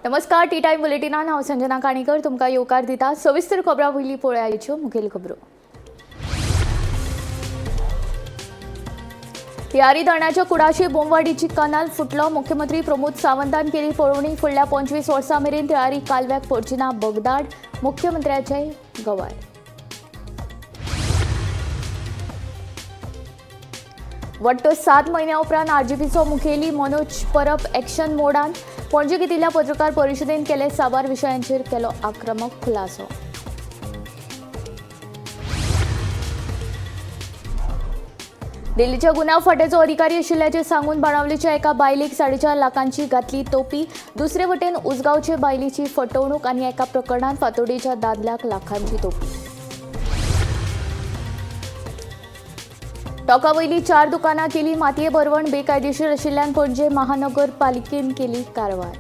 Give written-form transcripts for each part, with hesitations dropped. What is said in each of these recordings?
नमस्कार T time बुलेटिनान हांव संजना काणीकर तुमकां येवकार दिता सविस्तर खबरां वयली पळोवया आयच्यो मुखेल खबरो। तियारी धरणाच्या कुडाची बोंबवाडीची कनाल फुटलो। मुख्यमंत्री प्रमोद सावंतान केली पळोवणी। फुडल्या 25 वर्सां मेरेन तियारी कालव्याक पडची ना बोगदाड, मुख्यमंत्र्याचे गवाय। वट्ट 7 म्हयन्यां उपरांत आरजीपीचो मुखेली मनोज परब एक्शन मोडान। पणजे घेतिल्ल्या पत्रकार परिशदेंत केले साबार विशयांचेर केलो आक्रमक खुलासो। दिल्लीच्या गुन्यांव फाटेचो अधिकारी आशिल्ल्याचे सांगून बाणावलेच्या एका बायलेक 4.5 लाखांची घातली तोपी। दुसरे वटेन उसगांवचे बायलेची फटवणूक आनी एका प्रकरणात फातोडेच्या दादल्याक लाखांची तोपी। टोका वयली 4 दुकानां केली मातये भरवण। बेकायदेशीर आशिल्ल्यान पणजे महानगरपालिकेन केली कारवाय।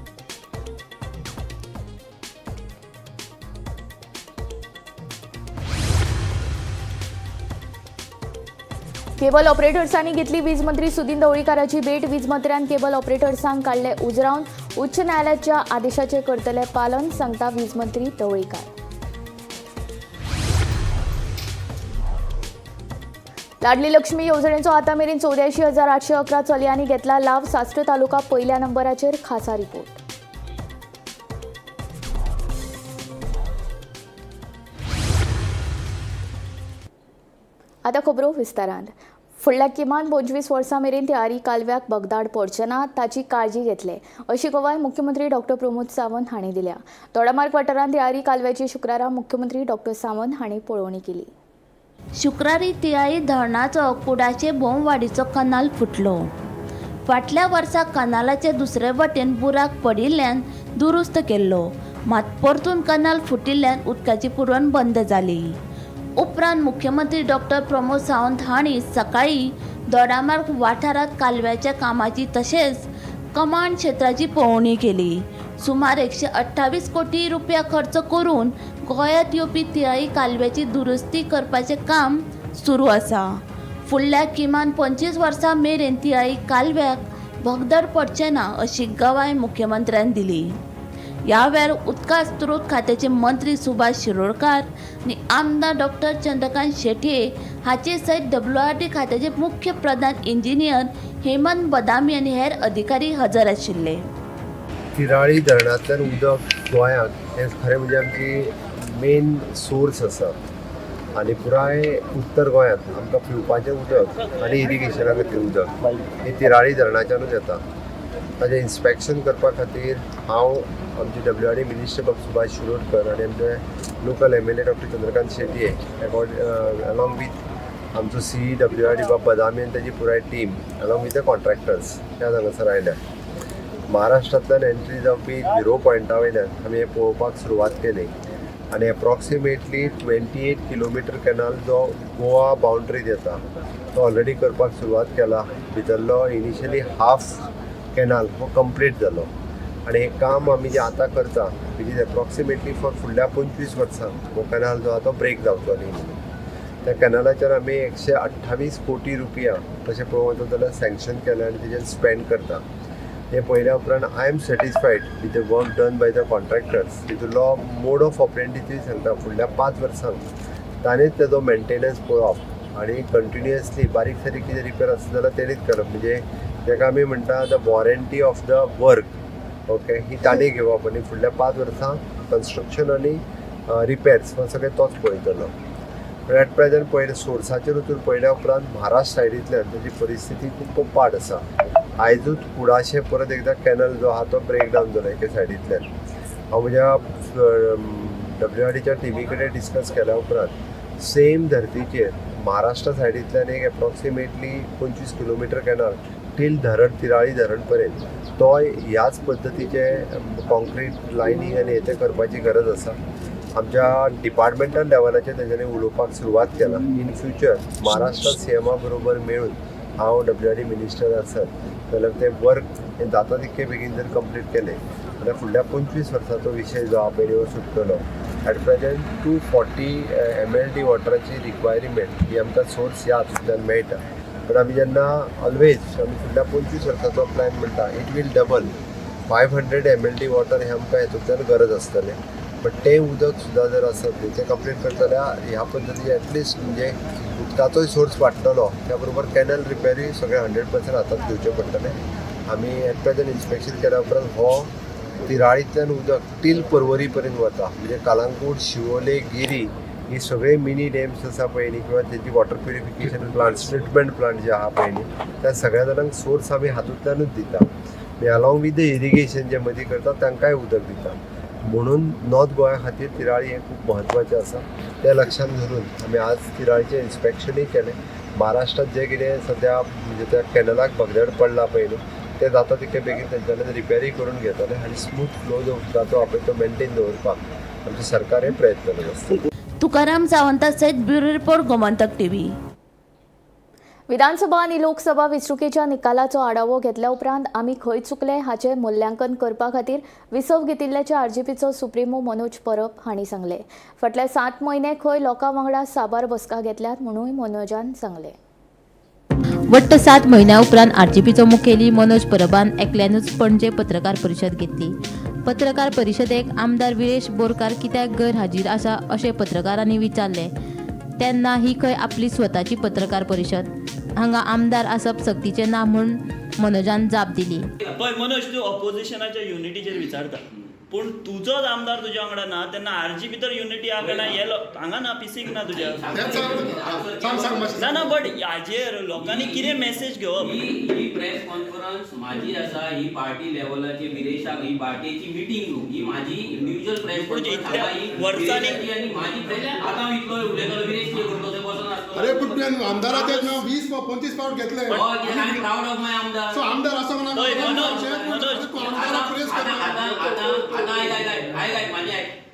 केबल ऑपरेटर्सांनी घेतली वीज मंत्री सुदीन ढवळीकाराची भेट। वीज मंत्र्यान केबल ऑपरेटर्सांक काढले उजरावन। उच्च न्यायालयाच्या आदेशाचे करतले पालन, सांगता वीज मंत्री ढवळीकार। लाडली लक्ष्मी येवजणेचो आतां मेरेन 84,811 चलयांनी घेतला लाव। साश्ट तालुका पयल्या नंबराचेर खासा रिपोर्ट। आतां खबरो विस्तारान। फुडल्या किमान 25 वर्सां मेरेन तियारी कालव्याक बोगदाड पडचे ना ताची काळजी घेतले अशी गवाय मुख्यमंत्री डॉ प्रमोद सावंत हांणी दिल्या। दोडामार्ग वाठारांत तियारी कालव्याची शुक्रारा मुख्यमंत्री डॉ सावंत हांणी पळोवणी केली। शुक्रारी तियारी धरणाचो कुडाचे बोंबवाडीचो कनाल फुटलो। फाटल्या वर्सा कनालाचे दुसरे वटेन बुराक पडिल्ल्यान दुरुस्त केल्लो, मात परतून कनाल फुटिल्ल्यान उदकाची पुरवण बंद जाली। उपरांत मुख्यमंत्री डॉ प्रमोद सावंत हांणी सकाळी दोडामार्ग वाठारांत कालव्याच्या कामाची तशेंच कमांड क्षेत्राची पळोवणी केली। सुमार 128 कोटी रुपया खर्च करून गोंयांत येवपी तियारी कालव्याची दुरुस्ती करपाचें काम सुरू आसा। फुडल्या किमान 25 वर्सां मेरेन तियारी कालव्याक बोगदाड पडचे ना अशी गवाय मुख्यमंत्र्यान दिली। ह्या वेळार उदका स्त्रोत खात्याचे मंत्री सुभाष शिरोडकार आनी आमदार डॉ चंद्रकांत शेटये हाचे सयत WRD खात्याचे मुख्य प्रधान इंजिनियर हेमंत बदामी आनी हेर अधिकारी हजर आशिल्ले। तिराळी धरणांतल्यान उदक गोंयांत हें खरें म्हणजे आमची मेन सोर्स आसा आनी पुराय उत्तर गोंयांत आमकां पिवपाचें उदक आनी इरिगेशना खातीर उदक हें तिराळी धरणाच्यानूच येता। ताजें इन्स्पेक्शन करपा खातीर हांव आमचे WRD मिनिस्टर बाब सुभाष शिरोडकर आनी आमचे local MLA Dr Chandrakant Shetye along with आमचो CE WRD बाब बदामी आनी ताजी पुराय team along with the contractors ह्या हांगासर आयल्या। महाराष्ट्रांतल्यान एंट्री जावपी 0 पॉयंटा वयल्यान आमी हें पळोवपाक सुरवात केली आनी एप्रॉक्सिमेटली 28 किलोमिटर कॅनाल जो गोवा बाउंड्रीत येता तो ऑलरेडी करपाक सुरवात केला। भितरलो इनिशियली हाफ कॅनाल हो कंप्लीट जालो आनी हें काम आमी जे आतां करता विच इज एप्रॉक्सिमेटली फॉर फुडल्या 25 वर्सां हो कॅनाल जो आहा तो ब्रेक जावचो न्ही म्हणून त्या कॅनालाचेर आमी 128 कोटी रुपया तशें पळोवंक वचत जाल्यार सँक्शन केला आनी तेजेर स्पेंड करता। हे पयल्या उपरांत I am satisfied with the work done by the contractors. तितूंतलो मोड ऑफ ऑपरेंडिटी सांगता फुडल्या 5 वर्सांक ताणेंच तेजो मेंटेनन्स पळोवप आनी कंटिन्युअसली बारीक सारीक कितें रिपेर आसता जाल्यार तेणीच करप, म्हणजे जेका आमी म्हणटा the warranty of the work okay ही ताणें घेवप आनी फुडल्या 5 वर्सां कन्स्ट्रक्शन आनी रिपेर्स हो सगळें तोच पळयतलो। पण एट प्रेझेंट पळयलें सोर्साचेर वचून पळयल्या उपरांत महाराष्ट्र सायडींतल्यान ताजी परिस्थिती खूब पाड आसा। आयजूच कुडाशें परत एकदां कॅनल जो आहा तो ब्रेक डावन जालो एके सायडींतल्यान। हांव म्हज्या WRDच्या टिमी कडेन डिस्कस केल्या उपरांत सेम धर्तीचेर महाराष्ट्रा सायडींतल्यान एक एप्रॉक्सिमेटली 25 किलोमिटर कॅनल टील धरण तिराळी धरण पर्यंत तो ह्याच पद्दतीचे कॉन्क्रीट लायनींग आनी हें करपाची गरज आसा। आमच्या डिपार्टमेंटल लेवलाचेर तेंच्यांनी उलोवपाक सुरवात केला। इन फ्युचर महाराष्ट्र CMA बरोबर मेळून हांव WRD मिनिस्टर आसत जाल्यार तें वर्क हें जाता तितके बेगीन जर कंप्लीट केलें जाल्यार फुडल्या 25 वर्सांचो विशय जो आहा पयलीं सुटतलो। एट प्रेझेंट 240 MLD वॉटराची रिक्वायरमेंट ही आमकां सोर्स ह्या हातूंतल्यान मेळटा। पण आमी जेन्ना ऑलवेज आमी फुडल्या 25 वर्सांचो प्लॅन म्हणटा it will double 500 ml water हे आमकां हेतूंतल्यान गरज आसतलें. बट तें उदक सुद्दां जर आसत न्ही तें कंप्लीट करतल्यार ह्या पद्दतीन एटलिस्ट म्हणजे उदकाचोय सोर्स वाडटलो. त्या बरोबर कॅनल रिपेरूय सगळें 100% हातांत घेवचें पडटलें. आमी एट प्रेझेंट इन्स्पेक्शन केल्या उपरांत हो तिराळींतल्यान उदक टील पर्वरी पर्यंत वता. म्हणजे कालांगूट, शिवोले, गिरी ही सगळे मिनी डॅम्स आसा पळय न्ही किंवा तेंची water purification plants, treatment plant जे आहा पळय न्ही त्या सगळ्या जाणांक सोर्स आमी हातूंतल्यानूच दिता. अलॉंग वीथ द इरिगेशन जे मदीं करता तांकांय उदक दिता. म्हणून नॉर्थ गोंया खातीर तिराळी हें खूब म्हत्वाचें आसा. तें लक्षांत धरून आमी आज तिराळीचें इन्स्पेक्शनूय केलें. महाराष्ट्रात जे कितें सद्या म्हणजे त्या कॅनलाक भगदड पडला पळय न्ही ते जाता तितले बेगीन तेंच्यानी रिपेरी करून घेतले आनी स्मूथ फ्लो जो उदकाचो आहा पळय तो मेंटेन दवरपाक आमचें सरकार हे प्रयत्न करत आसता. तुकाराम सावंता सयत ब्युरो रिपोर्ट गोमंतक टीव्ही. विधानसभा आनी लोकसभा वेंचणुकेच्या निकालाचो आढावो घेतल्या उपरांत आमी खंय चुकले हाचें मूल्यांकन करपा खातीर विसव घेतिल्ल्याचें आरजेपीचो सुप्रिमो मनोज परब हांणी सांगलें. फाटले 7 म्हयने खंय लोकां वांगडा साबार बसका घेतल्यात म्हणून मनोजान सांगलें. वट्ट 7 म्हयन्या उपरांत आरजेपीचो मुखेली मनोज परबान एकल्यानूच पणजे पत्रकार परिशद घेतली. पत्रकार परिशदेक आमदार विरेश बोरकार कित्याक गैरहाजीर आसा अशें पत्रकारांनी विचारलें. तेन्ना ही खंय आपली स्वताची पत्रकार परिशद, हांगा आमदार आसप सक्तीचें ना म्हूण मनोजान जाप दिली. पळय मनोज, तूं ऑपोजिशनाच्या युनिटीचेर विचारता, पूण तुजोच आमदार तुज्या वांगडा ना तेन्ना आरजी भितर युनिटी आहा काय ना हे हांगा ना पिसीक ना तुज्या ना बट हाजेर लोकांनी कितें मेसेज घेवप. ही प्रेस कॉन्फरन्स माझी आसा, ही पार्टी लेवलाची विरेशाक ही पार्टीची मिटींग न्हू, ही माझी इंडिव्हिज्युअल प्रेस कॉन्फरन्स वर्सांनी आणि माझी प्रेस. आता इतलो उलयतलो विरेश कितें करतो ते बसून आसतो. अरे पण तुवें आमदाराचे 20-25 पावट घेतले. आय एम प्राऊड ऑफ माय आमदार. सो आमदार असं म्हणा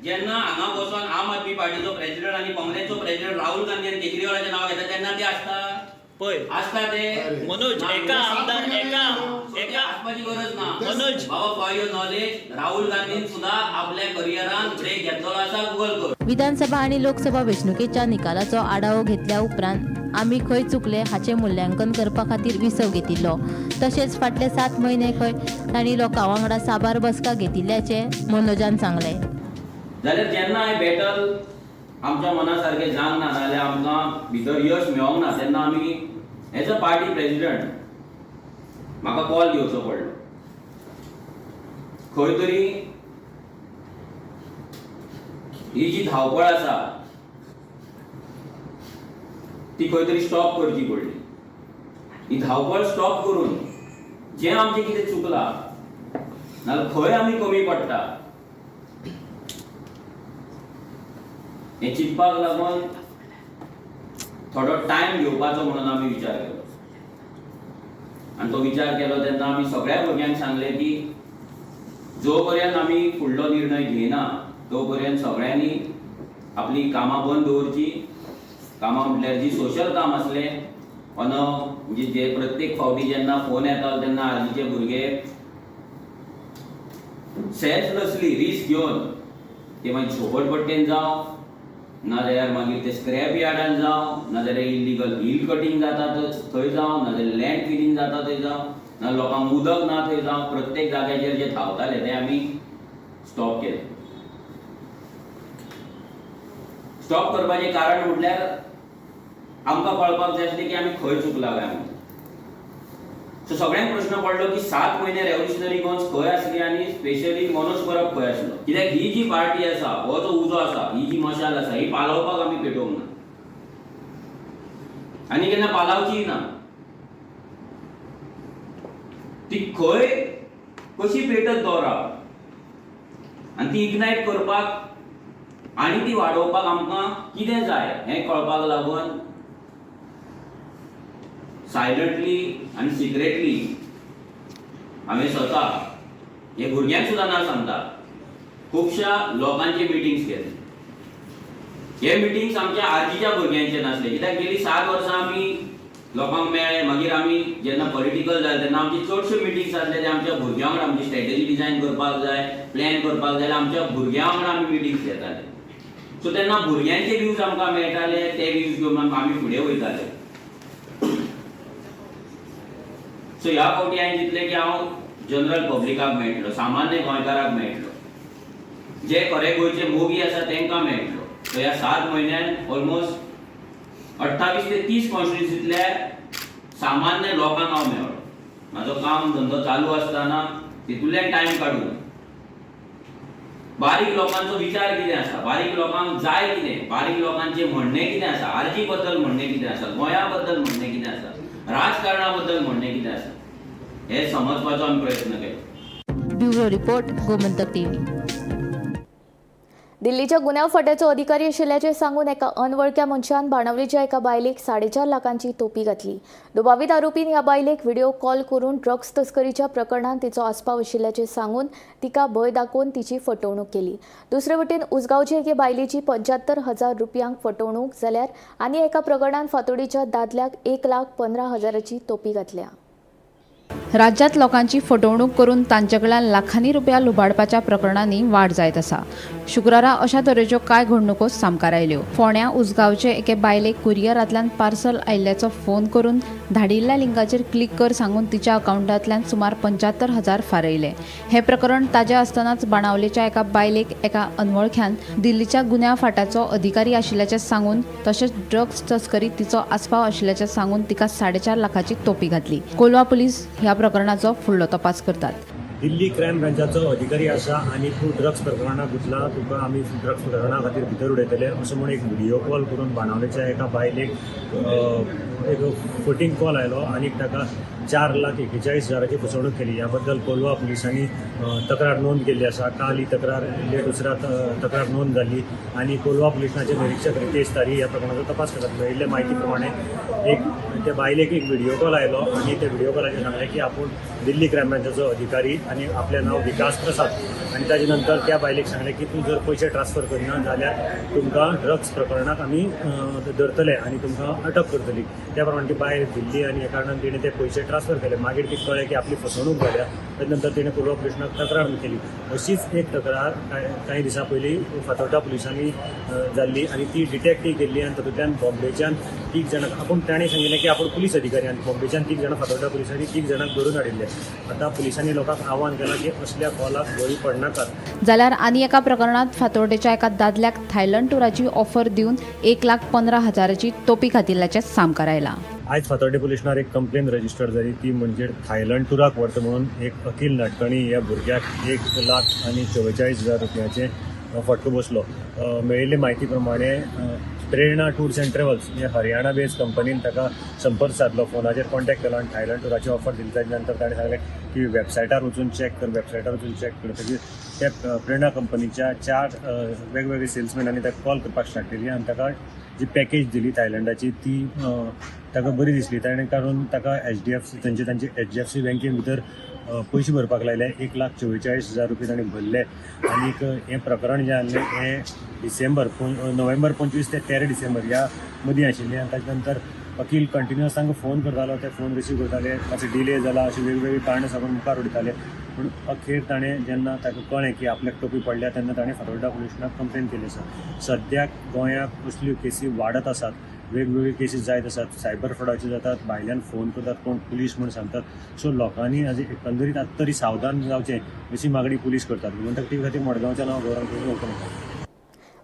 जेन्ना हांगा बसून आम आदमी पार्टीचो प्रेसिडेंट आणि काँग्रेसचो प्रेसिडेंट राहुल गांधी आणि केजरीवालाचें नाव घेता तेन्ना ते आसता पळय आसता ते मनोज, एका आमदार एका आसपाची गरज ना. मनोज बाबा for your knowledge, Rahul Gandhian सुद्धा आपल्या करियरान ब्रेक घेतलो आसा. गुगल कर. विधानसभा आणि लोकसभा वेंचणुकेच्या निकालाचो आढावो घेतल्या उपरांत आमी खंय चुकले हाचें मूल्यांकन करपा खातीर विसव घेतिल्लो. तशेंच फाटले 7 म्हयने खंय तांणी लोकां वांगडा साबार बसका घेतिल्ल्याचें मनोजान सांगलें. जाल्यार जेन्ना हें बॅटल आमच्या मना सारकें जावंक ना जाल्यार आमकां भितर यश मेळोंक ना तेन्ना आमी एज अ पार्टी प्रेसिडेंट म्हाका कॉल घेवचो पडलो. खंय तरी ही जी धांवपळ आसा ती खंय तरी स्टॉप करची पडली. ही धांवपळ स्टॉप करून जें आमचें कितें चुकलां नाल्यार खंय आमी कमी पडटा हें चिंतपाक लागून थोडो टायम घेवपाचो म्हणून आमी विचार केलो. आनी तो विचार केलो तेन्ना आमी सगळ्या भुरग्यांक सांगलें की जो पर्यंत आमी फुडलो निर्णय घेयना तो पर्यंत सगळ्यांनी आपली कामां बंद दवरची. कामां म्हटल्यार जी सोशल काम आसलें म्हणजे जे प्रत्येक फावटी जेन्ना फोन येता तेन्ना आर्जीचे भुरगे सेल्फलेसली रिस्क घेवन ते मागीर झोपडपट्टेन जावं नाजाल्यार मागीर ते स्क्रॅप यार्डान जावं नाजाल्यार इल्लीगल हिल कटींग जाता थंय जावं नाजाल्यार लँड फिलिंग जाता थंय जावं ना लोकांक उदक ना थंय जावं प्रत्येक जाग्याचेर जे धांवताले ते आमी स्टॉप केले. स्टॉप करपाचें कारण म्हटल्यार आमकां कळपाक जाय आसलें की आमी खंय चुकला काय म्हणून. सो सगळ्यांक प्रश्न पडलो की 7 म्हयने रेव्होल्युशनरी गॉन्स खंय आसली आनी स्पेशली मनोज परब खंय आसलो. कित्याक ही जी पार्टी आसा हो जो उजो आसा ही जी मशाल आसा ही पालोवपाक आमी पेटोवंक ना आनी केन्ना पालावचीय ना. ती खंय कशी पेटत दवरप आनी ती इग्नायट करपाक आनी ती वाडोवपाक आमकां कितें जाय हें कळपाक लागून सायलंटली आनी सिक्रेटली हांवें स्वता हे भुरग्यांक सुद्दां ना सांगता खुबशा लोकांचे मिटिंग्स केले. हे मिटिंग्स आमच्या आर्जीच्या भुरग्यांचे नासले कित्याक गेली 7 वर्सां आमी लोकांक मेळ्ळे. मागीर आमी जेन्ना पॉलिटिकल जाले तेन्ना आमची चडश्यो मिटिंग्स आसले ते आमच्या भुरग्यां वांगडा आमची स्ट्रॅटेजी डिझायन करपाक जाय प्लॅन करपाक जाय जाल्यार आमच्या भुरग्यां वांगडा आमी मिटिंग्स घेताले. सो तेन्ना भुरग्यांचे व्ह्यूज आमकां मेळटाले ते व्ह्यूज घेवन आमी फुडें वयताले. सो ह्या फावटी हांवें चिंतलें की हांव जनरल पब्लिकाक मेळटलो, सामान्य गोंयकाराक मेळटलो, जे खरे गोंयचे मोगी आसा तांकां मेळटलो. सो ह्या 7 म्हयन्यान ऑलमोस्ट 28 ते 30 कॉन्स्टिट्युन्सींतल्या सामान्य लोकांक हांव मेळ्ळो. म्हाजो काम धंदो चालू आसतना तितूंतल्यान टायम काडून बारीक लोकांचो विचार कितें आसा, बारीक लोकांक जाय कितें, बारीक लोकांचें म्हणणें कितें आसा, आरजी बद्दल म्हणणें कितें आसा, गोंया बद्दल म्हणणें कितें आसा, राजकारणा बद्दल म्हणणें कितें आसा, हें समजपाचो आमी प्रयत्न केलो. Bureau report, Gomantak TV. दिल्लीच्या गुन्यांव फाट्याचो अधिकारी आशिल्ल्याचे सांगून एका अनवळख्या मनशान बाणावलेच्या एका बायलेक 4.5 लाखांची तोपी घातली. दुबावीत आरोपीन ह्या बायलेक व्हिडिओ कॉल करून ड्रग्स तस्करीच्या प्रकरणात तिचो आस्पाव आशिल्ल्याचे सांगून तिका भंय दाखोवन तिची फटवणूक केली. दुसरे वटेन उसगांवचे एके बायलेची 75,000 रुपयांक फटवणूक जाल्यार आनी एका प्रकरणात फातोडीच्या दादल्याक 1,15,000ची तोपी घातल्या. राज्यात लोकांची फटवणूक करून तांचेकडल्यान लाखांनी रुपया लुबाडपाच्या प्रकरणांनी वाड जायत आसा. शुक्रारा अशा तरेच्यो कांय घडणुको सामकार आयल्यो. फोंड्या उसगांवचे एके बायलेक कुरियरांतल्यान पार्सल आयिल्ल्याचो फोन करून धाडिल्ल्या लिंकाचेर क्लिक कर सांगून तिच्या अकाउंटांतल्यान सुमार 75,000 फारयले. हे प्रकरण ताजे आसतनाच बाणावलेच्या एका बायलेक एका अनवळख्यान दिल्लीच्या गुन्यांव फाट्याचो अधिकारी आशिल्ल्याचे सांगून तशेंच ड्रग्स तस्करीत तिचो आस्पाव आशिल्ल्याचे सांगून तिका 4.5 लाखाची तोपी घातली. कोलवा पुलीस ह्या प्रकरणाचो फुडलो तपास करतात. दिल्ली क्रायम ब्रांचाचो अधिकारी आसा आनी तूं ड्रग्स प्रकरणाक गुंतला, तुका आमी ड्रग्स प्रकरणा खातीर भितर उडयतले असो म्हूण एक व्हिडिओ कॉल करून बाणावलेच्या एका बायलेक एक फोटींग कॉल आयलो आनी ताका 4,41,000ची फसवणूक केली. ह्या बद्दल कोलवा पुलिसांनी तक्रार नोंद केल्ली आसा. काल ही तक्रार दुसऱ्या तक्रार नोंद जाली आनी कोलवा पुलिसांचे निरीक्षक रितेश तारी ह्या प्रकरणाचो तपास करतात. मेळिल्ले म्हायती प्रमाणे त्या बायलेक एक व्हिडिओ कॉल आयलो आनी त्या व्हिडिओ कॉलाचेर सांगलें की आपूण दिल्ली क्रायम ब्रांचाचो अधिकारी आनी आपलें नांव विकास प्रसाद. आनी ताजे नंतर त्या बायलेक सांगलें की तूं जर पयशे ट्रान्सफर करिना जाल्यार तुमकां ड्रग्स प्रकरणाक आमी धरतले आनी तुमकां अटक करतली. त्या प्रमाणे ती बायल दिल्ली आनी ह्या कारणान तिणें ते पयशे ट्रान्सफर केले. मागीर तिका कळ्ळें की आपली फसवणूक जाल्या. ताजे नंतर तिणें कोलवा पुलिसांक तक्रार केली. अशीच एक तक्रार कांय दिसां पयलीं फातोर्डा पुलिसांनी जाल्ली आनी ती डिटेक्ट केल्ली आनी तातूंतल्यान बॉम्बेच्यान 3 जाणांक आपूण ताणें सांगिल्लें की आपूण पुलीस अधिकारी आनी बॉम्बेच्यान 3 जाणां फातोर्डा पुलिसांनी 3 जाणांक धरून हाडिल्ले. आतां पुलिसांनी लोकांक आव्हान केलां की असल्या कॉलाक बळी पडनाकात. जाल्यार आनी एका प्रकरणात फातोर्डेच्या एका दादल्याक थायलंड टुराची ऑफर दिवन 1,15,000ची तोपी घातिल्ल्याचे सामकार आयला. आयज फातोर्डे पुलीस स्टेशनार एक कंप्लेन रजिस्टर जाली. ती म्हणजे थायलंड टुराक व्हरता म्हणून एक अखिल नाटकणी ह्या भुरग्याक 1,44,000 रुपयाचे फटको बसलो. मेळिल्ले म्हायती प्रमाणे प्रेरणा टूर्स अँड ट्रॅव्हल्स हे हरियाणा बेस्ड कंपनीन ताका संपर्क साधलो, फोनाचेर कॉन्टॅक्ट केलो आनी थायलंड टुराची ऑफर दिली. ताजे नंतर ताणें सांगलें की वेबसायटार वचून चॅक कर. वेबसायटार वचून चॅक करतकीर त्या प्रेरणा कंपनीच्या 4 वेगवेगळे सेल्समॅनांनी ताका कॉल करपाक स्टार्ट केली आनी ताका जी पॅकेज दिली थायलंडाची ती ताका बरी दिसली. ताणें काडून ताका तांचे HDFC बँकेन भितर पयशे भरपाक लायले. 1,44,000 रुपया ताणें भरले. आनीक हें प्रकरण जें आसलें हें नोव्हेंबर 25 ते 13 डिसेंबर ह्या मदीं आशिल्लें. आनी ताजे नंतर वकील कंटिन्युअस तांकां फोन करतालो, ते फोन रिसीव करताले, मातशें डिले जाला अशी वेगवेगळी कारणां सांगून मुखार उडयताले. पूण अखेर ताणें जेन्ना ताका कळ्ळें की आपल्याक टोपी पडल्या तेन्ना ताणें फातोर्डा पुलीस स्टेशनाक कंप्लेन केली आसा. सद्याक गोंयांत असल्यो केसी वाडत आसात, वेगवेगळे केसीस जायत आसात, सायबर फ्रॉडाचे जातात, भायल्यान फोन करतात, कोण पुलीस म्हूण सांगतात. सो लोकांनी एकंदरीत आतां तरी सावधान जावचें अशी मागणी पुलीस करतात. म्हणटक ती खातीर मडगांवच्या नांव गौरव करता.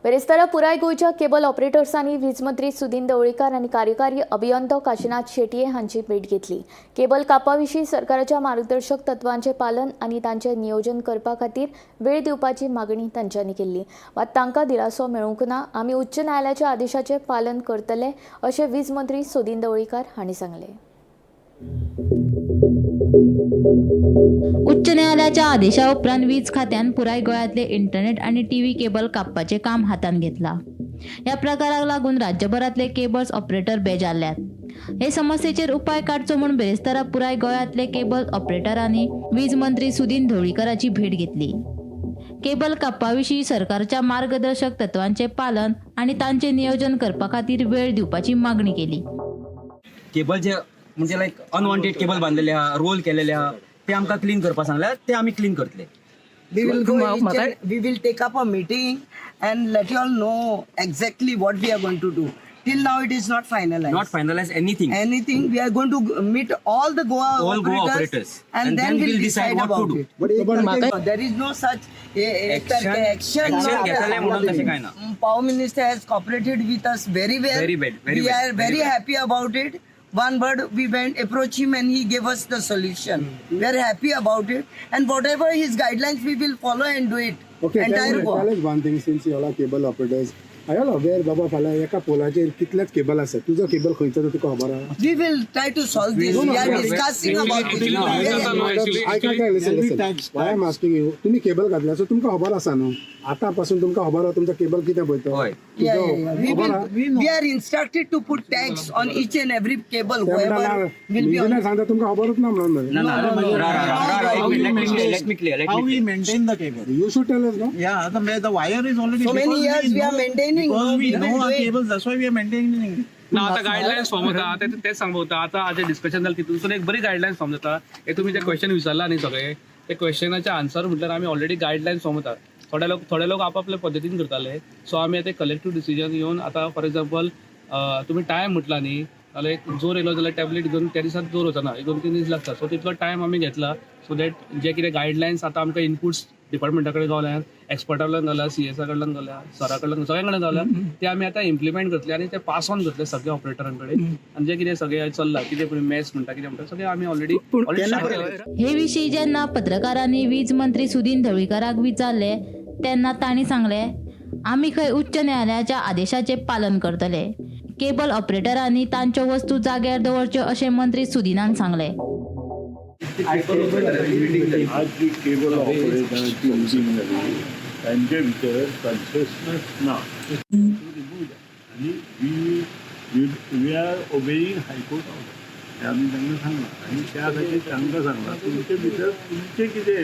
बेरेस्तारा पुराय गोंयच्या केबल ऑपरेटर्सांनी वीज मंत्री सुदीन ढवळीकर आनी कार्यकारी अभियंतो काशीनाथ शेटये हांची भेट घेतली. केबल कापा विशीं सरकाराच्या मार्गदर्शक तत्वांचें पालन आनी तांचें नियोजन करपा खातीर वेळ दिवपाची मागणी तांच्यांनी केल्ली. मात तांकां दिलासो मेळूंक ना. आमी उच्च न्यायालयाच्या आदेशाचें पालन करतले अशें वीज मंत्री सुदीन ढवळीकर हांणी सांगलें. उच्च न्यायालयाच्या आदेशा उपरांत वीज खात्यान पुराय गोंयांतले इंटरनेट आणि टीव्ही केबल कापपाचें काम हातान घेतलां. ह्या प्रकाराक लागून राज्यभरांतले केबल्स ऑपरेटर बेजारल्यात. हे समस्येचेर उपाय काडचो म्हूण बेरेस्तारा पुराय गोंयांतले केबल ऑपरेटरांनी वीज मंत्री सुदीन ढवळीकराची भेट घेतली. केबल कापपा विशीं सरकारच्या मार्गदर्शक तत्वांचें पालन आनी तांचें नियोजन करपा खातीर वेळ दिवपाची मागणी केली. केबल जे म्हणजे लायक अनवॉन्टेड केबल बांधलेले आहा, रोल केलेले आहा, ते आमकां क्लीन करपा सांगल्यार ते आमी क्लीन करतले. We will go each and we will take up a meeting and let you all know exactly what we are going to do. Till now it is not finalized. Not finalize anything. Anything. We are going to meet all the Goa All Goa operators. and then we'll decide what to about do. it. There is no such action. Action घेतले म्हणून तसे काय ना. Power Minister has cooperated with us very well. Very well, very we well, are very very well. happy about it. One word, we went approach him and he gave us the solution. We are happy about it, and whatever his guidelines, we will follow and do it. Okay, Entire Goa. tell us one thing, since you all are cable operators. Are you all aware, बाबा फाल्यां एका पोलाचेर कितलेच cable आसा? तुजो cable खंयचो तो तुका खबर आहा? We will try to solve this. We are discussing about it. Listen. Why I'm asking you, तुम्ही केबल घातल्या सो तुमकां खबर आसा न्हू? आतां पासून तुमकां खबर आहा तुमचो केबल कितें पळय होय. We are instructed to put tags on each and every cable. Whoever will be on. Engineer सांगता तुमकां खबरच ना म्हणून. Let me clear. How we maintain the cable? You should tell us, no? Yeah, the wire is already. So many years we are maintaining. Because we will know do our it. cables. That's why we are maintaining it. ना आता guidelines form होता तेच सांगता आता आज discussion जालें तितून एक बरी गायडलायन्स फॉर्म जाता हे तुम्ही जे क्वेश्चन विचारला न्ही सगळे ते क्वेश्चनाचे आन्सर म्हटल्यार आमी ऑलरेडी गायडलायन्स फॉर्म होता थोडे लोक आपापल्या पद्दतीन करताले सो आमी आतां कलेक्टिव्ह डिसिजन घेवन आता फॉर एक्झाम्पल तुम्ही टायम म्हटला न्ही जाल्यार एक जोर येयलो जाल्यार टॅबलेट घेवन त्या दिसाक जोर वचना 2-3 दीस लागता सो तितलो टायम आमी घेतला सो दॅट जे कितें गायडलायन्स आतां आमकां इनपुट्स डिपार्टमेंटा कडेन गावल्यात एक्सपर्टा कडल्यान गावल्या सीएसा कडल्यान गावल्या सरा कडल्यान सगळ्यां कडेन गावल्या ते आमी आतां इम्प्लिमेंट करतले आनी ते पास ऑन करतले सगळ्या ऑपरेटरां कडेन आनी जे कितें सगळें चल्लां कितें पूण मॅस म्हणटा कितें म्हणटा सगळें आमी ऑलरेडी हे विशीं जेन्ना पत्रकारांनी वीज मंत्री सुदीन ढवळीकाराक विचारले तेन्ना तांणी सांगलें आमी खंय उच्च न्यायालयाच्या आदेशाचें पालन करतले केबल ऑपरेटरांनी तांच्यो वस्तू जाग्यार दवरच्यो अशें मंत्री सुदिनान सांगलें आज जी केबल ऑपरेटरांची मिटींग जाली तांचे भितर कन्शियसनस ना आनी वी आर ओबेईंग हायकोर्ट ऑर्डर आमी तांकां सांगलां आनी त्या खातीर तांकां सांगलां तुमचे भितर तुमचें कितें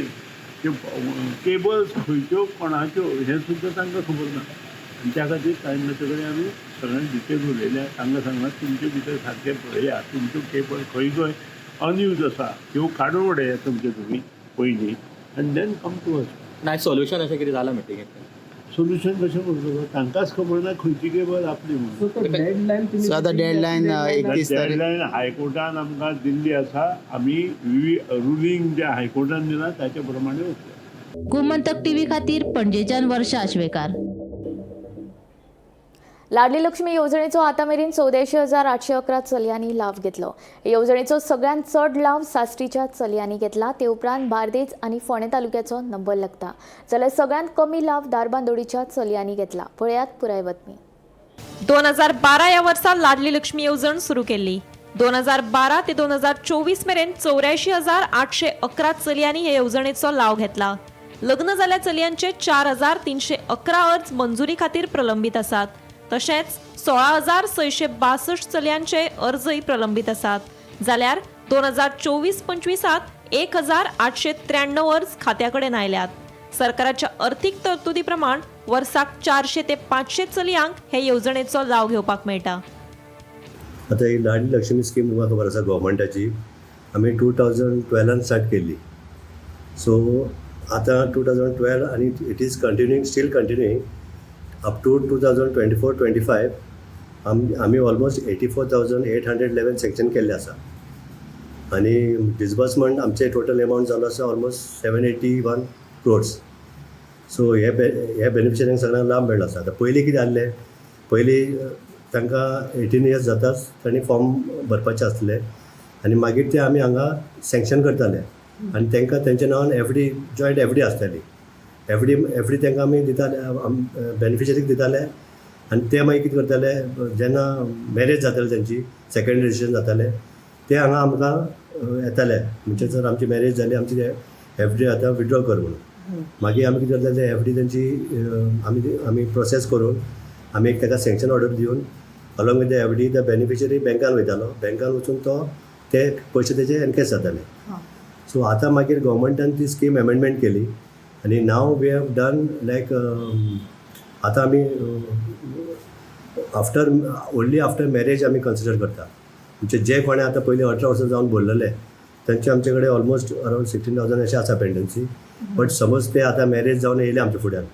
केबल्स खंयच्यो कोणाच्यो हें सुद्दां तांकां खबर ना आनी त्या खातीर तांचे कडेन आमी सगळ्यांक डिटेल उलयल्या तांकां सांगलां तुमचे भितर सारकें पळया तुमच्यो केबल खंय खंय अनयूज आसा त्यो काडून उडया तुमचे तुमी पयलीं आनी देन कम टू अस नाही सोल्युशन अशें कितें जालां मिटींगेन सोल्युशन कशें करतलो तांकांच खबर ना खंयची केबल आपली म्हणून डेडलायन 31 डेडलायन हायकोर्टान आमकां दिल्ली आसा आमी रुलींग जे हायकोर्टान दिला ताचे प्रमाणे वतले गोमंतक टीव्ही खातीर पणजेच्यान वर्षा आशवेकार लाडली लक्ष्मी येवजणेचो आतांमेरेन 84,811 चलयांनी लाव घेतलो येवजणेचो सगळ्यांत चड लाव साश्टीच्या चलयांनी घेतला ते उपरांत बार्देज आनी फोंडें तालुक्याचो नंबर लागता जाल्यार सगळ्यांत कमी लाव दारबांदोडीच्या चलयांनी घेतला पळयात पुराय बातमी 2012 ह्या वर्सा लाडली लक्ष्मी येवजण सुरू केल्ली 2012 ते 2024 मेरेन 84,811 चलयांनी हे येवजणेचो लाव घेतला लग्न जाल्ल्या चलयांचे 4,311 अर्ज मंजुरी खातीर प्रलंबीत आसात तशेंच 16,662 चलयांचे अर्जय प्रलंबीत आसात जाल्यार 2024-25 1,893 अर्ज खात्या कडेन आयल्यात सरकाराच्या अर्थीक तरतुदी प्रमाण वर्साक 400 ते 500 चलयांक हे येवजणेचो लाव घेवपाक मेळटा आतां ही लाडली लक्ष्मी स्कीम तुमकां खबर आसा गव्हर्मेंटाची आमी 2012 स्टार्ट केल्ली सो आतां 2012 आनी it is continuing still continuing up to 2024-25 आमी ऑलमोस्ट 84,811 सँक्शन केल्ले आसा आनी डिसबर्समेंट आमचे टोटल एमावंट जालो आसा ऑलमोस्ट 781 crores सो हे बेनिफिशरींक सगळ्यांक लाभ मेळ्ळो आसा आतां पयलीं कितें जाल्लें पयलीं तांकां 18 years जाताच तांणी फॉर्म भरपाचें आसलें आनी मागीर ते आमी हांगा सँक्शन करताले आनी तांकां तेंच्या नांवान एफडी जॉयंट एफडी आसताली एफडी तांकां आमी दिताले बेनिफिशरीक दिताले आनी ते मागीर कितें करताले जेन्ना मॅरेज जाताले तेंची सेकंड रजिस्ट्रेशन जाताले ते हांगा आमकां येताले म्हणजे जर आमची मॅरेज जाली आमची एफडी आतां विड्रॉ कर म्हणून मागीर आमी कितें करताले एफडी तेंची आमी प्रोसेस करून आमी एक ताका सँक्शन ऑर्डर दिवन along with the FD the beneficiary बँकान वयतालो बँकान वचून तो ते पयशे तेजे एनकॅश जाताले सो आतां मागीर गव्हर्मेंटान ती स्कीम एमेंडमेंट केली आनी नाव वी हॅव डन लायक आतां आमी ओन्ली आफ्टर मॅरेज आमी कन्सिडर करता म्हणजे जे कोणें आतां पयलीं 18 वर्सां जावन भरलेले तांचे आमचे कडेन ऑलमोस्ट अरावंड 16,000 अशें आसा पेंडन्सी बट समज ते आतां मॅरेज जावन येयले आमच्या फुड्यान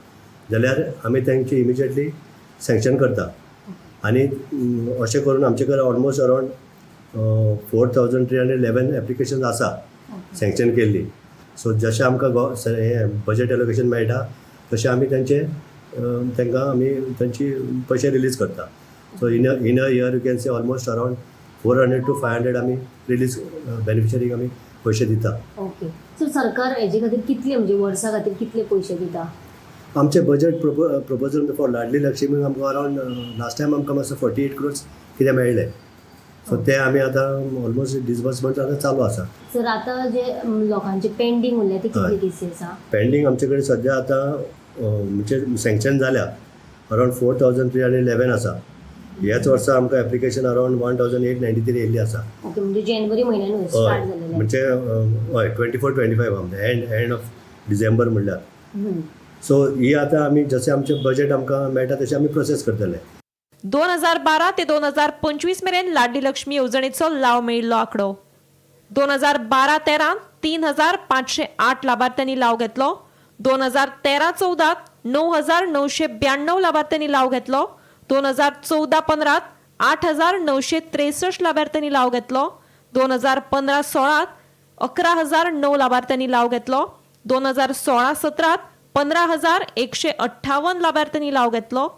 जाल्यार आमी तांची इमिजिएटली सँक्शन करता आनी अशें करून आमचे कडेन ऑलमोस्ट अरावंड 4311 एप्लिकेशन आसा सँक्शन केल्ली. सो जशें आमकां हें बजेट एलोकेशन मेळटा तशें आमी तांकां आमी तांची पयशे रिलीज करता. So in a year you can say almost around 400 to 500 आमी रिलीज बेनिफिशरीक आमी पयशे दिता. ओके. सो सरकार हेजे खातीर कितले म्हणजे वर्सा खातीर कितले पयशे दिता? आमचे बजेट प्रपोजल फॉर लाडली लक्ष्मी आमकां अरावंड लास्ट टायम आमकां मातसो 48 crores कितें मेळ्ळे. सो ते आमी आतां ऑलमोस्ट डिसबर्समेंट आतां चालू आसा. सर आतां जे लोकांचे पेंडींग उरले ते कितले केसी आसा? पेंडींग आमचे कडेन सद्या आतां म्हणजे सँक्शन जाल्या अरावंड 4311 आसा. ह्याच वर्सा आमकां एप्लिकेशन अरावंड 1893 येयल्ली आसा. ओके. म्हणजे जानेवारी म्हयन्यान स्टार्ट जालेले. म्हणजे हय 24-25 आमचे एंड ऑफ डिसेंबर म्हणल्यार. सो ही आतां आमी जशें आमचें बजेट आमकां मेळटा तशें आमी प्रोसेस करतले. 2012 ते 2025 मेरेन लाडली लक्ष्मी येवजणेचो लाव मेळिल्लो आंकडो. 2012-13 3,508 लाभार्थ्यांनी लाव घेतलो. 2013-14 9,992 लाभार्थ्यांनी लाव घेतलो. 2014-15 8,963 लाभार्थ्यांनी लाव घेतलो. 2015-16 11,009 लाभार्थ्यांनी लाव घेतलो. 2016-17 15,158 लाभार्थ्यांनी लाव घेतलो.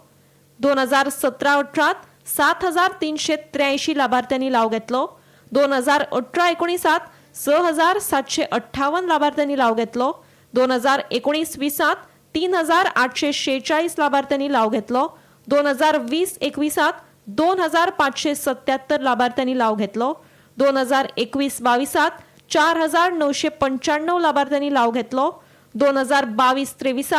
2017-18 7,383 लाभार्थ्यांनी लाव घेतलो. 2018-19 6,758 लाभार्थ्यांनी लाव घेतलो. 2019-20 3,846 लाभार्थ्यांनी लाव घेतलो. 2020-21 2,577 लाभार्थ्यांनी लाव घेतलो. 2021-22 4,995 लाभार्थ्यांनी लाव घेतलो. 2022-23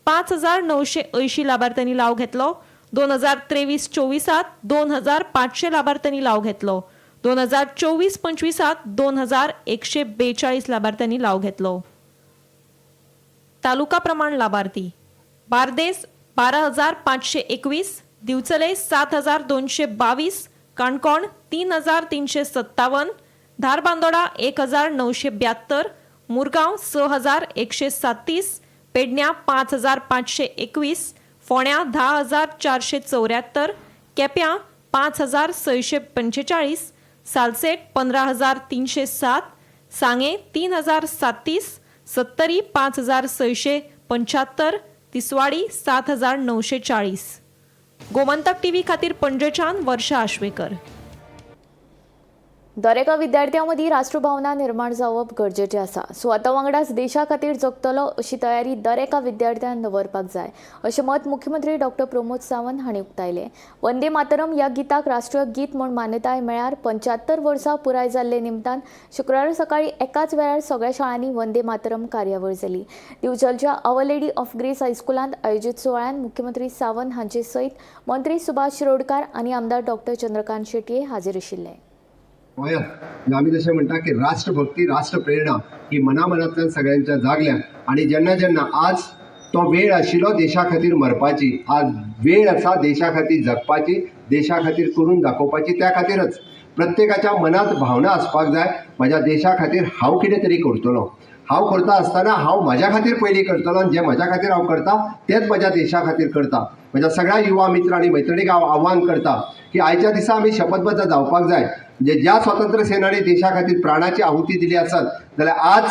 5,980 लाभार्थ्यांनी लाव घेतलो. 2023-24 2,500 लाभार्थ्यांनी लाव घेतलो. 2024-25 2,142 लाभार्थ्यांनी लाव घेतलो. तालुका प्रमाण लाभार्थी: बार्देस 12,521, दिवचले 7,222, काणकोण 3,357, धारबांदोडा 1,972, मुरगांव 6,137, पेडण्यां 5,521, फोंड्यां 10,474, केप्यां 5,645, सालसेट 15,307, सांगे 3,037, सत्तरी 5,675, तिसवाडी 7,940. गोमंतक टीव्ही खातीर पणजेच्यान वर्षा आश्वेकर. दरेका विद्यार्थ्यां मदीं राष्ट्रभावना निर्माण जावप गरजेचें आसा. स्वता वांगडाच देशा खातीर जगतलो अशी तयारी दरेका विद्यार्थ्यान दवरपाक जाय अशें मत मुख्यमंत्री डॉक्टर प्रमोद सावंत हांणी उक्तायलें. वंदे मातरम ह्या गिताक राष्ट्रीय गीत म्हूण मान्यताय मेळ्ळ्यार 75 वर्सां पुराय जाल्ले निमतान शुक्रारा सकाळीं एकाच वेळार सगळ्या शाळांनी वंदे मातरम कार्यावळ जाली. दिवचलच्या आवर लेडी ऑफ ग्रेस हायस्कुलांत आयोजीत सुवाळ्यान मुख्यमंत्री सावंत हांचे सयत मंत्री सुभाष शिरोडकार आनी आमदार डॉक्टर चंद्रकांत शेटये हाजीर आशिल्ले. आम्ही जसे म्हणता की राष्ट्रभक्ती राष्ट्रप्रेरणा ही मनामनांतल्यान सगळ्यांच्या जागल्या आणि जेन्ना जेन्ना आज तो वेळ आशिल्लो देशा खातीर मरपाची, आज वेळ आसा देशा खातीर जगपाची, देशा खातीर करून दाखोवपाची. त्या खातीरच प्रत्येकाच्या मनात भावना आसपाक जाय, म्हाज्या देशा खातीर हांव कितें तरी करतलो. हांव करता आसतना हांव म्हाज्या खातीर पयलीं करतलो आनी जें म्हाज्या खातीर हांव करता तेंच म्हाज्या देशा खातीर करता. म्हज्या सगळ्या युवा मित्र आनी मैत्रिणीक हांव आव्हान करता की आयच्या दिसा आमी शपथबद्ध जावपाक जाय. म्हणजे ज्या स्वातंत्र्य सेनानी देशा खातीर प्राणाची आहुती दिली आसत जाल्यार आज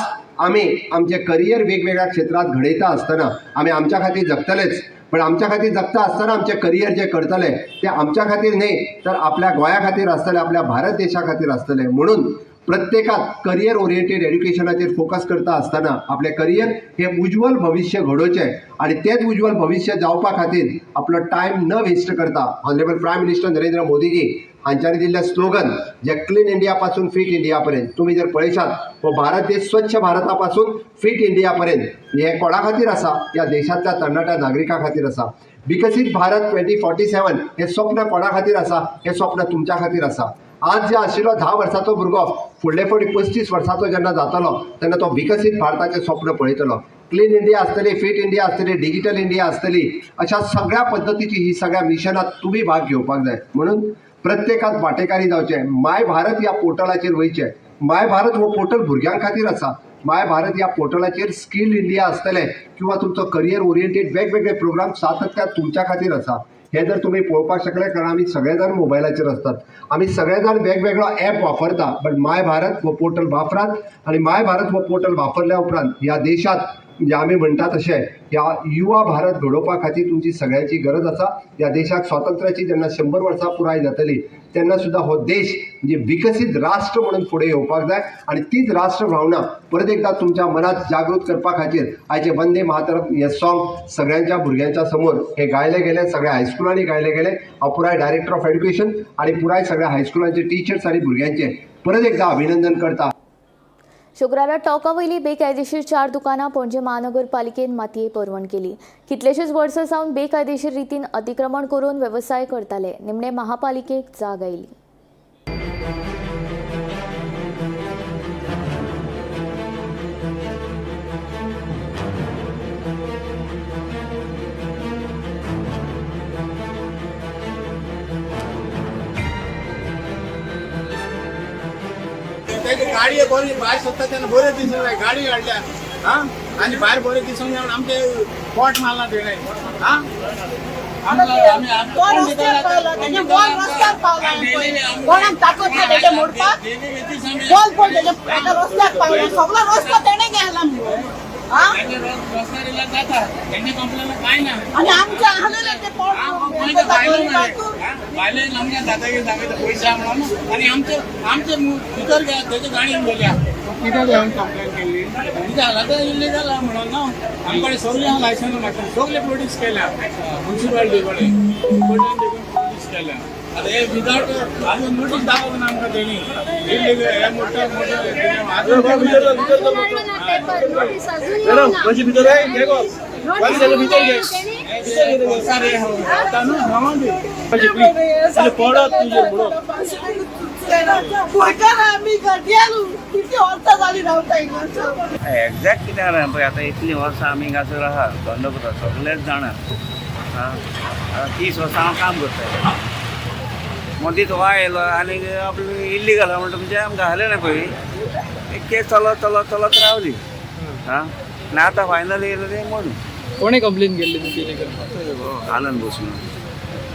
आमी आमचे करियर वेगवेगळ्या क्षेत्रांत घडयता आसतना आमी आमच्या खातीर जगतलेच, पण आमच्या खातीर जगता आसतना आमचे करियर जे करतले ते आमच्या खातीर न्ही तर आपल्या गोंया खातीर आसतले, आपल्या भारत देशा खातीर आसतले. म्हणून प्रत्येकाक करियर ओरिएंटेड एड्युकेशनाचेर फोकस करता आसतना आपले करियर हे उज्वल भविष्य घडोवचें आणि तेच उज्वल भविष्य जावपा खातीर आपलो टायम न वेस्ट करता honourable prime minister Narendra Modiji हांच्यानी दिल्लें स्लोगन जे क्लीन इंडिया पासून फिट इंडिया पर्यंत, तुम्ही जर पळयशात हो भारत देश स्वच्छ भारता पासून फिट इंडिया पर्यंत हे कोणा खातीर आसा, या देशांतल्या तरणाट्या नागरिकां खातीर आसा. विकसीत भारत 2047 हे स्वप्न कोणा खातीर आसा, हे स्वप्न तुमच्या खातीर आसा. आज जे आशिल्लो 10 वर्साचो भुरगो फुडले फावटी 35 वर्साचो जेन्ना जातलो तेन्ना तो विकसीत भारताचें स्वप्न पळयतलो. क्लीन इंडिया आसतली, फिट इंडिया आसतली, डिजिटल इंडिया आसतली, अशा सगळ्या पद्दतीची ही सगळ्या मिशनात तुम्ही भाग घेवपाक जाय. म्हणून प्रत्येकात वांटेकारी जावचे. माय भारत ह्या पोर्टलाचेर वयचे. माय भारत हो पोर्टल भुरग्यां खातीर आसा. माय भारत ह्या पोर्टलाचेर स्कील इंडिया आसतले किंवा तुमचो करियर ओरिएंटेड वेगवेगळे प्रोग्राम सातत्यान तुमच्या खातीर आसा. हे जर तुम्ही पळोवपाक शकले, कारण आमी सगळे जाण मोबायलाचेर असतात. आमी सगळे जाण वेगवेगळो ॲप वापरता, बट माय भारत हो पोर्टल वापरात. आणि माय भारत हो पोर्टल वापरल्या उपरांत ह्या देशात म्हणजे आमी म्हणटा तशें ह्या युवा भारत घडोवपा खातीर तुमची सगळ्यांची गरज आसा. ह्या देशाक स्वातंत्र्याची जेन्ना 100 वर्सां पुराय जातली तेन्ना सुद्धा हो देश म्हणजे विकसीत राष्ट्र म्हणून फुडें येवपाक जाय. आणि तीच राष्ट्र भावना परत एकदा तुमच्या मनात जागृत करपा खातीर आयचे वंदे मातरम हे सॉंग सगळ्यांच्या भुरग्यांच्या समोर हे गायले गेले, सगळ्या हायस्कुलांनी गायले गेले. हांव पुराय डायरेक्टर ऑफ एड्युकेशन आणि पुराय सगळ्या हायस्कुलांचे टिचर्स आणि भुरग्यांचे परत एकदा अभिनंदन करता. शुक्रारा टॉका वयली बेकायदेशीर 4 दुकानां पणजे महानगरपालिकेन मातये परवण केली. कितलेशेच वर्सां सावन बेकायदेशीर रितीन अतिक्रमण करून वेवसाय करताले. निमणे महापालिकेक जाग आयली. गाडी बरी भायर सोदता तेन्ना बऱ्यो दिसूंक जाय. गाडी हाडल्या आनी भायर बऱ्यो दिसूंक जाय म्हणून आमचे पोट मारला तेणें. आमचे भितर त्याच्या गाडयेन गेल्या कित्याक येवन कंप्लेन केली. कितें जाला तर इलिगल आहा म्हणून न्हू. आमचे कडेन सगळे लायसन्स मागता, सगळे प्रोड्यूस केल्या म्युन्सिपालिटी कडेन प्रोड्यूस केल्या. आतां हे विदावट आजून नोटीस दाखोवंक ना आमकां तेणी इलिगल हे मोठो एक्झॅक्ट कितें जालें पळय आतां इतलीं वर्सां आमी हांगासर आहा धंदो करता सगळेच जाणा. 30 वर्सां हांव काम करता. मदींच हो आयलो आनी आपले इल्लीगल आहा म्हणटा म्हणजे आमकां घालें ना पळय. एक केस चलत रावली. आनी आतां फायनली येयलो तें म्हणून कोणे कंप्लेन केल्ली तुमची इलिगल? आनंद बसून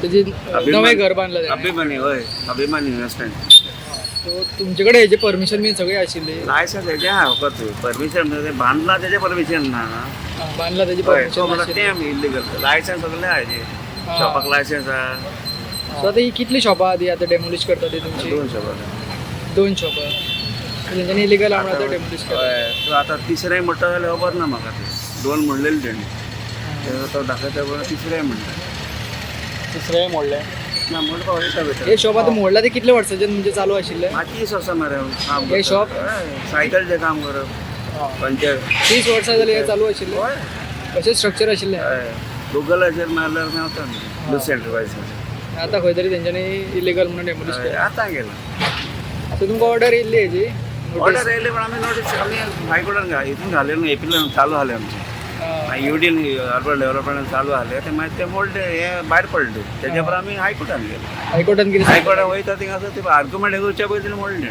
तेजी नवें घर बांदलां तेणें. अभिमानी हय अभिमानी इन्वेस्टमेंट. सो तुमचे कडेन हेजे परमिशन बीन सगळें आशिल्लें? लायसन्स हेजें आहा फकत परमिशन बांदला तेजें परमिशन ना. बांदला तेजी परमिशन तें आमी इल्लीगल लायसन्स सगळें आहा हेजें. शॉपाक लायसन्स आहा. सो आतां ही कितली शॉपां आहा ती आतां डेमोलिश करता ती तुमची? 2 शॉपां. 2 शॉपां तेंच्यांनी इलिगल आहा म्हणून आतां डेमोलिश करता. हय आतां तिसरें म्हणटा जाल्यार खबर ना म्हाका तें. 2 म्हणलेलें तेणी तो दाखयता पळय तिसरें म्हणटा. तिसरें मोडलें ना म्हणपा वयता भितर. हे शॉप आतां मोडला ते कितले वर्सांचे म्हणजे चालू आशिल्ले? 30 वर्सां मरे काम हे शॉप सायकलचें काम करप. 30 वर्सां जाली हे चालू आशिल्ले. अशें स्ट्रक्चर आशिल्लें. गुगलाचेर मारल्यार मेवता न्ही लूज एंटरप्रायज. आतां खंय तरी तेंच्यांनी इलिगल म्हणून डेमोलिश केला. आतां गेला. सो तुमकां ऑर्डर येयल्ली हेजी? ऑर्डर येयली पण आमी नोटीस आमी हायकोर्टान हितून घालें न्हू एप्रिलान चालू जालें आमचें. युडीन अर्बन डेव्हलपमेंट चालू जालें ते मागीर ते मोडले हे भायर पडले. तेज्या पर आमी हायकोर्टान गेले. हायकोर्टान वयता थिंगासर ते आर्ग्युमेंट हे करच्या पयलीं मोडले.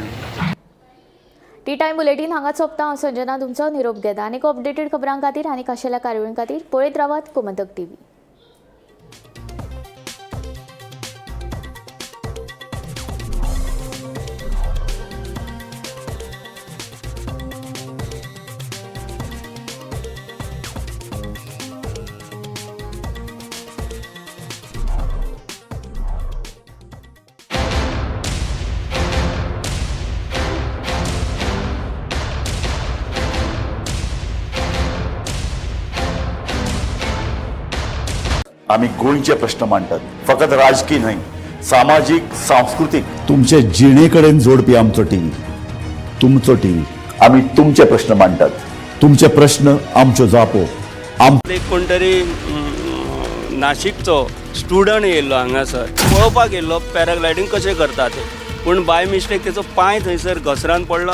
टी टायम बुलेटीन हांगा सोंपता. हांव संजना तुमचो निरोप घेता. आनीक अपडेटेड खबरां खातीर आनी खाशेल्या कार्यावळीं खातीर पळयत रावात गोमंतक TV. आम्ही गोंयचे प्रश्न मांडटात. फकत राजकीय न्हय, सामाजिक सांस्कृतिक. तुमचे जिणेकडेन जोडपी आमचो टीव्ही, तुमचो टीव्ही. आम्ही तुमचे प्रश्न मांडटात. तुमचे प्रश्न आमच्यो जापो. कोण तरी नाशिकचो स्टुडंट येयल्लो हांगासर पळोवपाक येयल्लो पॅराग्लायडींग कशें करता ते. पूण बाय मिस्टेक तेचो पांय थंयसर घसरान पडलो